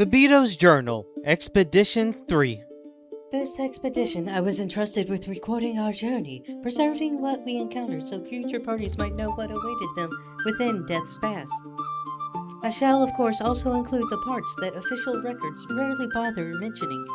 Vibito's Journal, Expedition 3. This expedition, I was entrusted with recording our journey, preserving what we encountered so future parties might know what awaited them within Death's Pass. I shall, of course, also include the parts that official records rarely bother mentioning.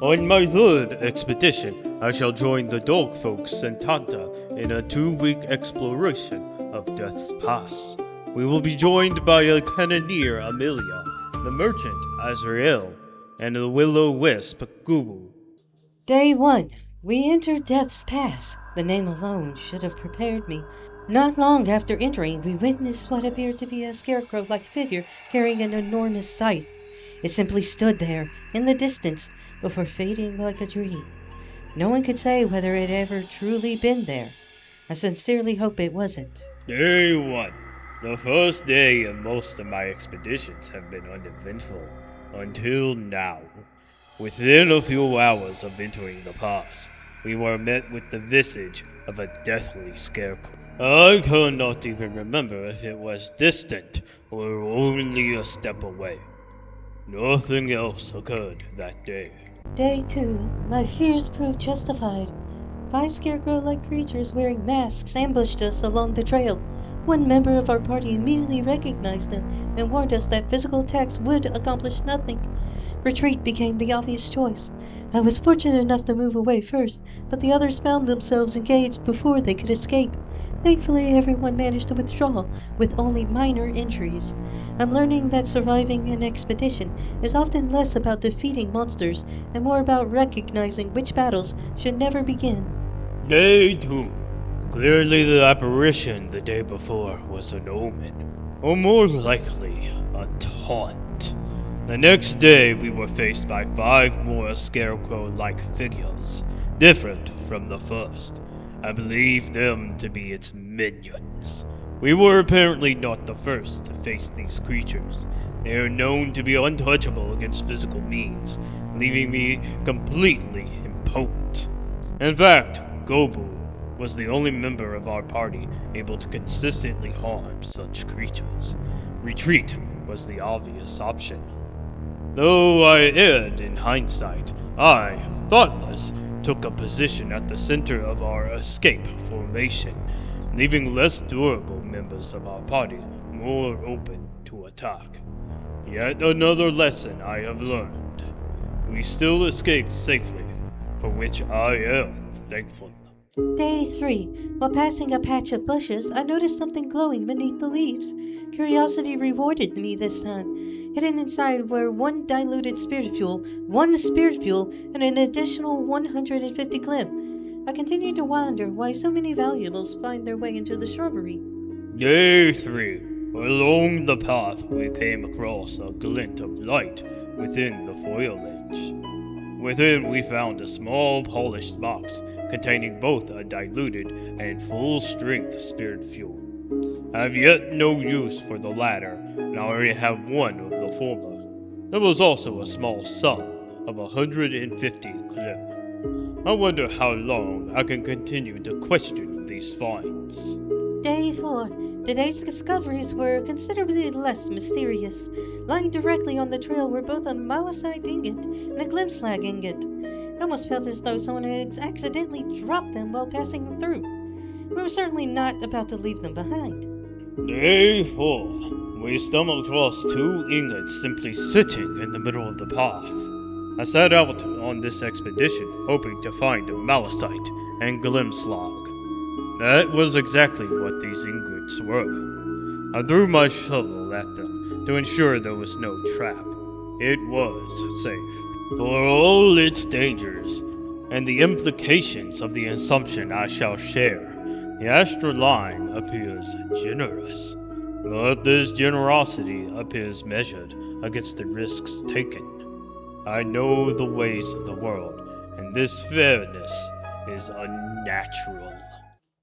On my third expedition, I shall join the dog folks and Tanta in a 2-week exploration of Death's Pass. We will be joined by a cannoneer, Amelia, the merchant, Azrael, and the will-o-wisp, Gubu. Day 1. We entered Death's Pass. The name alone should have prepared me. Not long after entering, we witnessed what appeared to be a scarecrow-like figure carrying an enormous scythe. It simply stood there, in the distance, before fading like a dream. No one could say whether it ever truly been there. I sincerely hope it wasn't. Day 1. The first day of most of my expeditions have been uneventful, until now. Within a few hours of entering the pass, we were met with the visage of a deathly scarecrow. I cannot even remember if it was distant or only a step away. Nothing else occurred that day. Day 2. My fears proved justified. 5 scarecrow-like creatures wearing masks ambushed us along the trail. One member of our party immediately recognized them and warned us that physical attacks would accomplish nothing. Retreat became the obvious choice. I was fortunate enough to move away first, but the others found themselves engaged before they could escape. Thankfully, everyone managed to withdraw with only minor injuries. I'm learning that surviving an expedition is often less about defeating monsters and more about recognizing which battles should never begin. Day 2. Clearly the apparition the day before was an omen, or more likely, a taunt. The next day we were faced by 5 more scarecrow-like figures, different from the first. I believe them to be its minions. We were apparently not the first to face these creatures. They are known to be untouchable against physical means, leaving me completely impotent. In fact, Gobu was the only member of our party able to consistently harm such creatures. Retreat was the obvious option. Though I erred in hindsight, I, thoughtless, took a position at the center of our escape formation, leaving less durable members of our party more open to attack. Yet another lesson I have learned. We still escaped safely, for which I am thankful. Day 3. While passing a patch of bushes, I noticed something glowing beneath the leaves. Curiosity rewarded me this time. Hidden inside were 1 diluted spirit fuel, 1 spirit fuel, and an additional 150 glim. I continued to wonder why so many valuables find their way into the shrubbery. Day 3. Along the path we came across a glint of light within the foliage. Within we found a small polished box containing both a diluted and full-strength spirit fuel. I have yet no use for the latter, and I already have 1 of the former. There was also a small sum of 150 glim. I wonder how long I can continue to question these finds. Day 4. Today's discoveries were considerably less mysterious. Lying directly on the trail were both a malachite ingot and a glimslag ingot. It almost felt as though someone had accidentally dropped them while passing through. We were certainly not about to leave them behind. Day 4. We stumbled across 2 ingots simply sitting in the middle of the path. I set out on this expedition hoping to find a malachite and glimslag. That was exactly what these ingots were. I threw my shovel at them to ensure there was no trap. It was safe. For all its dangers, and the implications of the assumption I shall share, the astral line appears generous. But this generosity appears measured against the risks taken. I know the ways of the world, and this fairness is unnatural.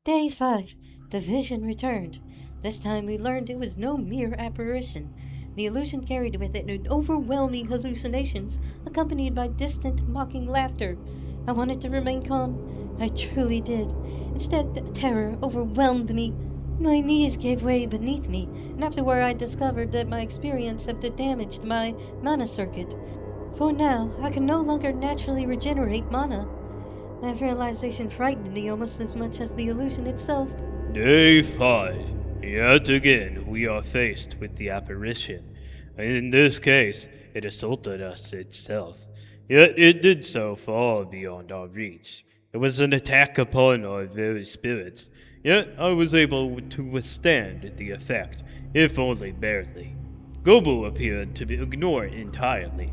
Day 5. The vision returned. This time we learned it was no mere apparition. The illusion carried with it an overwhelming hallucinations, accompanied by distant, mocking laughter. I wanted to remain calm. I truly did. Instead, terror overwhelmed me. My knees gave way beneath me, and afterward I discovered that my experience had damaged my mana circuit. For now, I can no longer naturally regenerate mana. That realization frightened me almost as much as the illusion itself. Day 5. Yet again, we are faced with the apparition. In this case, it assaulted us itself. Yet it did so far beyond our reach. It was an attack upon our very spirits, yet I was able to withstand the effect, if only barely. Gobu appeared to ignore it entirely.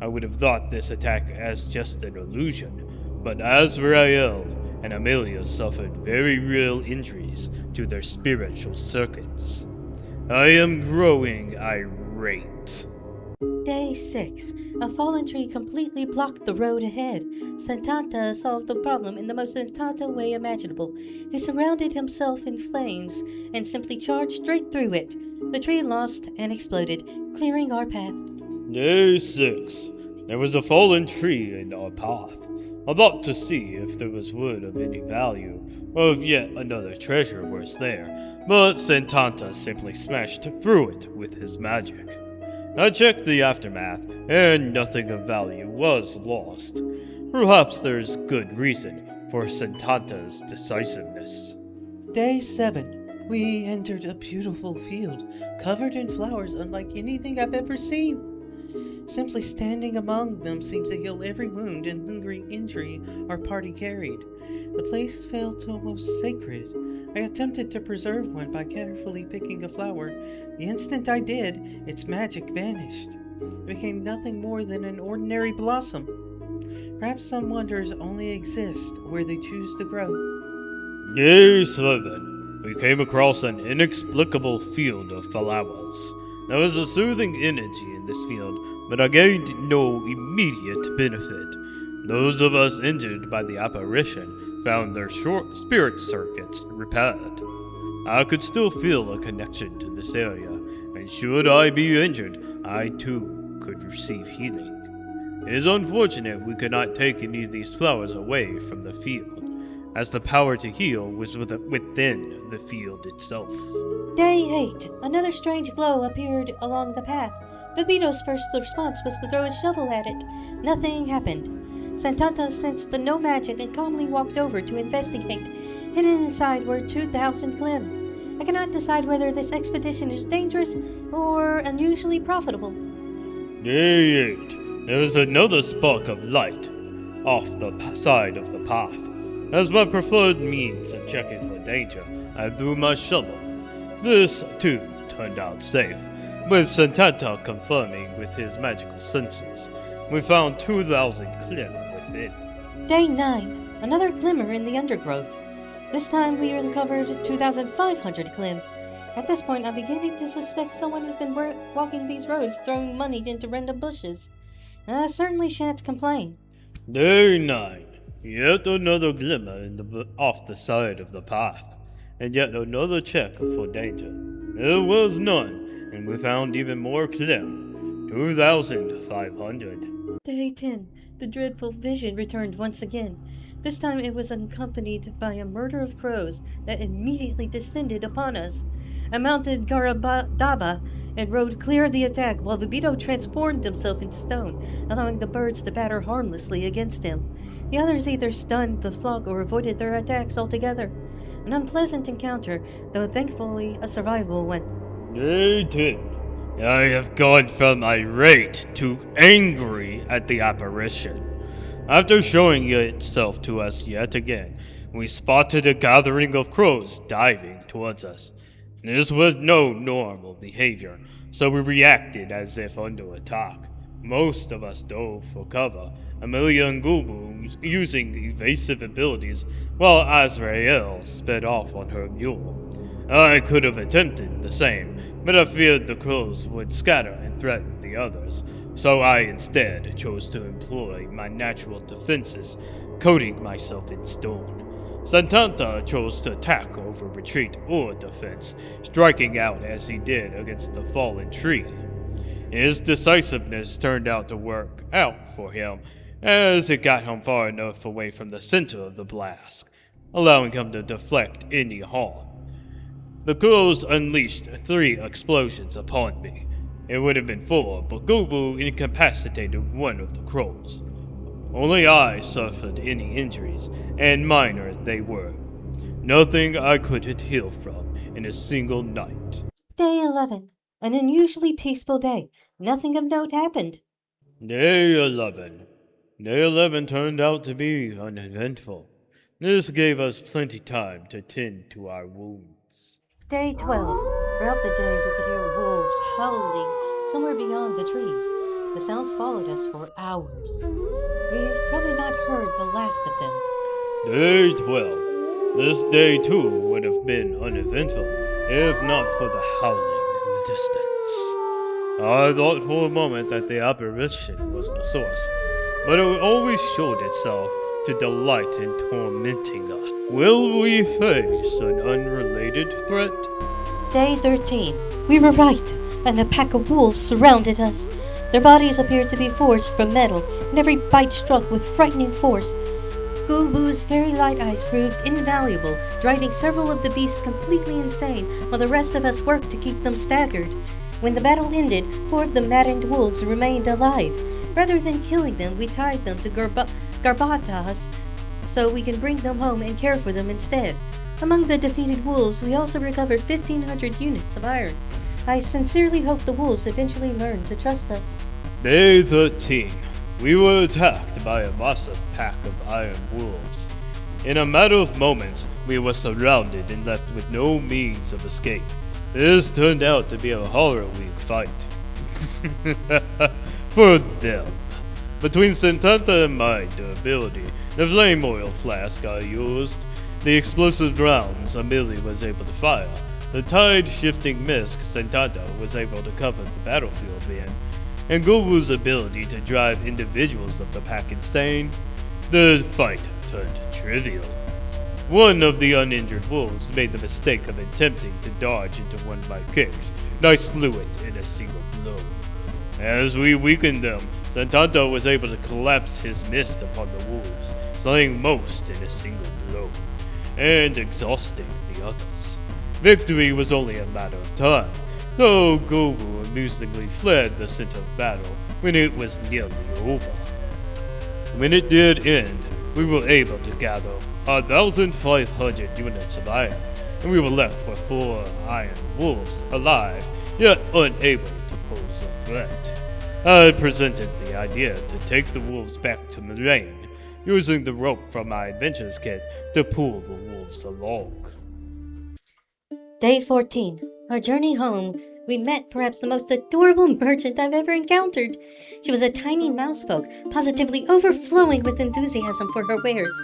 I would have thought this attack as just an illusion, but Azrael and Amelia suffered very real injuries to their spiritual circuits. I am growing irate. Day 6. A fallen tree completely blocked the road ahead. Santanta solved the problem in the most Santanta way imaginable. He surrounded himself in flames and simply charged straight through it. The tree lost and exploded, clearing our path. Day 6. There was a fallen tree in our path. I thought to see if there was wood of any value, or if yet another treasure was there, but Santanta simply smashed through it with his magic. I checked the aftermath, and nothing of value was lost. Perhaps there's good reason for Santanta's decisiveness. Day 7. We entered a beautiful field, covered in flowers unlike anything I've ever seen. Simply standing among them seems to heal every wound and lingering injury our party carried. The place felt almost sacred. I attempted to preserve one by carefully picking a flower. The instant I did, its magic vanished. It became nothing more than an ordinary blossom. Perhaps some wonders only exist where they choose to grow. Day 7. We came across an inexplicable field of flowers. There was a soothing energy in this field, but I gained no immediate benefit. Those of us injured by the apparition found their short spirit circuits repaired. I could still feel a connection to this area, and should I be injured, I too could receive healing. It is unfortunate we could not take any of these flowers away from the field, as the power to heal was within the field itself. Day 8. Another strange glow appeared along the path. Vibito's first response was to throw his shovel at it. Nothing happened. Santanta sensed no magic and calmly walked over to investigate. Hidden inside were 2,000 glim. I cannot decide whether this expedition is dangerous or unusually profitable. Day 8. There was another spark of light off the side of the path. As my preferred means of checking for danger, I threw my shovel. This, too, turned out safe, with Santanta confirming with his magical senses. We found 2,000 glim within. Day 9. Another glimmer in the undergrowth. This time we uncovered 2,500 glim. At this point, I'm beginning to suspect someone has been walking these roads throwing money into random bushes. I certainly shan't complain. Day 9. Yet another glimmer off the side of the path, and yet another check for danger. There was none, and we found even more glim. 2,500. Day 10. The dreadful vision returned once again. This time it was accompanied by a murder of crows that immediately descended upon us. I mounted Garabadaba and rode clear of the attack while Vibito transformed himself into stone, allowing the birds to batter harmlessly against him. The others either stunned the flock or avoided their attacks altogether. An unpleasant encounter, though thankfully a survivable one. Day 10. I have gone from irate to angry at the apparition. After showing itself to us yet again, we spotted a gathering of crows diving towards us. This was no normal behavior, so we reacted as if under attack. Most of us dove for cover, Amelia and Gubu using evasive abilities, while Azrael sped off on her mule. I could have attempted the same, but I feared the crows would scatter and threaten the others, so I instead chose to employ my natural defenses, coating myself in stone. Santanta chose to attack over retreat or defense, striking out as he did against the fallen tree. His decisiveness turned out to work out for him, as it got him far enough away from the center of the blast, allowing him to deflect any harm. The crows unleashed 3 explosions upon me. It would have been 4, but Gobu incapacitated one of the crows. Only I suffered any injuries, and minor they were. Nothing I couldn't heal from in a single night. Day 11. An unusually peaceful day. Nothing of note happened. Day 11. Day 11 turned out to be uneventful. This gave us plenty time to tend to our wounds. Day 12. Throughout the day, we could hear wolves howling somewhere beyond the trees. The sounds followed us for hours. We've probably not heard the last of them. Day 12. This day too would have been uneventful, if not for the howling in the distance. I thought for a moment that the apparition was the source, but it always showed itself to delight in tormenting us. Will we face an unrelated threat? Day 13. We were right, and a pack of wolves surrounded us. Their bodies appeared to be forged from metal, and every bite struck with frightening force. Gobu's very light eyes proved invaluable, driving several of the beasts completely insane, while the rest of us worked to keep them staggered. When the battle ended, 4 of the maddened wolves remained alive. Rather than killing them, we tied them to garbatas so we can bring them home and care for them instead. Among the defeated wolves, we also recovered 1,500 units of iron. I sincerely hope the wolves eventually learn to trust us. Day 13. We were attacked by a massive pack of iron wolves. In a matter of moments, we were surrounded and left with no means of escape. This turned out to be a horror-week fight. For them. Between Sentanta and my durability, the flame oil flask I used, the explosive rounds Amelie was able to fire, the tide-shifting mist Sentanta was able to cover the battlefield in, and Gobu's ability to drive individuals of the pack insane, the fight turned trivial. One of the uninjured wolves made the mistake of attempting to dodge into one of my kicks, and I slew it in a single blow. As we weakened them, Santanta was able to collapse his mist upon the wolves, slaying most in a single blow, and exhausting the others. Victory was only a matter of time, though Gobu amusingly fled the scent of battle when it was nearly over. When it did end, we were able to gather 1,500 units of iron, and we were left with 4 iron wolves alive, yet unable to pose a threat. I presented the idea to take the wolves back to Moraine, using the rope from my adventures kit to pull the wolves along. Day 14. Our journey home, we met perhaps the most adorable merchant I've ever encountered. She was a tiny mousefolk, positively overflowing with enthusiasm for her wares.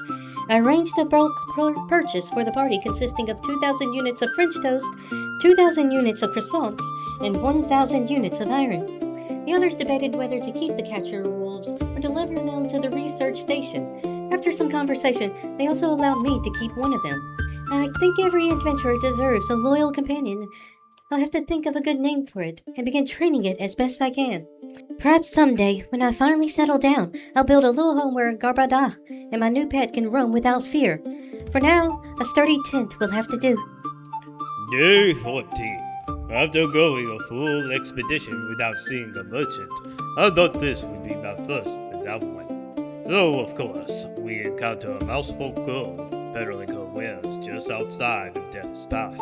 I arranged a bulk purchase for the party consisting of 2,000 units of French toast, 2,000 units of croissants, and 1,000 units of iron. The others debated whether to keep the captured wolves or deliver them to the research station. After some conversation, they also allowed me to keep one of them. I think every adventurer deserves a loyal companion. I'll have to think of a good name for it and begin training it as best I can. Perhaps someday, when I finally settle down, I'll build a little home where Garbada and my new pet can roam without fear. For now, a sturdy tent will have to do. Day 14. After going a full expedition without seeing a merchant, I thought this would be my first without one. So, of course, we encounter a mousefolk girl peddling her wares just outside of Death's Pass.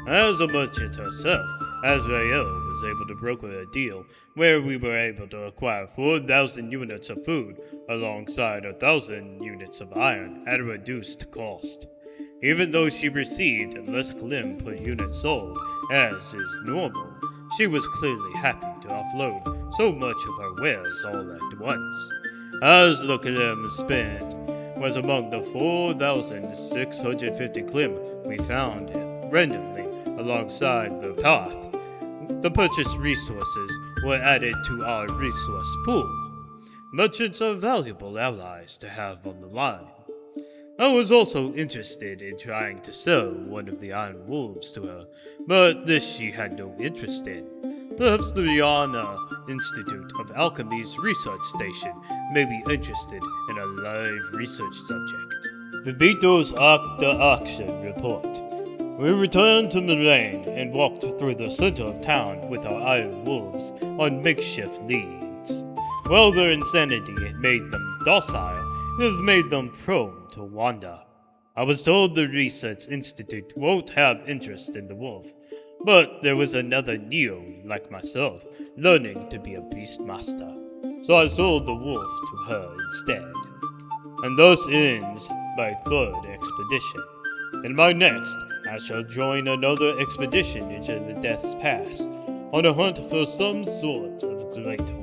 As a merchant herself, Azrael was able to broker a deal where we were able to acquire 4,000 units of food alongside 1,000 units of iron at a reduced cost. Even though she received less glim per unit sold, as is normal, she was clearly happy to offload so much of her wares all at once. As the glim spent was among the 4,650 glim we found randomly alongside the path. The purchased resources were added to our resource pool. Merchants are valuable allies to have on the line. I was also interested in trying to sell one of the iron wolves to her, but this she had no interest in. Perhaps the Rihanna Institute of Alchemy's research station may be interested in a live research subject. The Beatles After Action Report. We returned to Milan and walked through the center of town with our iron wolves on makeshift leads. While their insanity had made them docile, it has made them prone to wander. I was told the Research Institute won't have interest in the wolf, but there was another Neo like myself learning to be a beastmaster, so I sold the wolf to her instead. And thus ends my third expedition. In my next, I shall join another expedition into the Death's Past on a hunt for some sort of great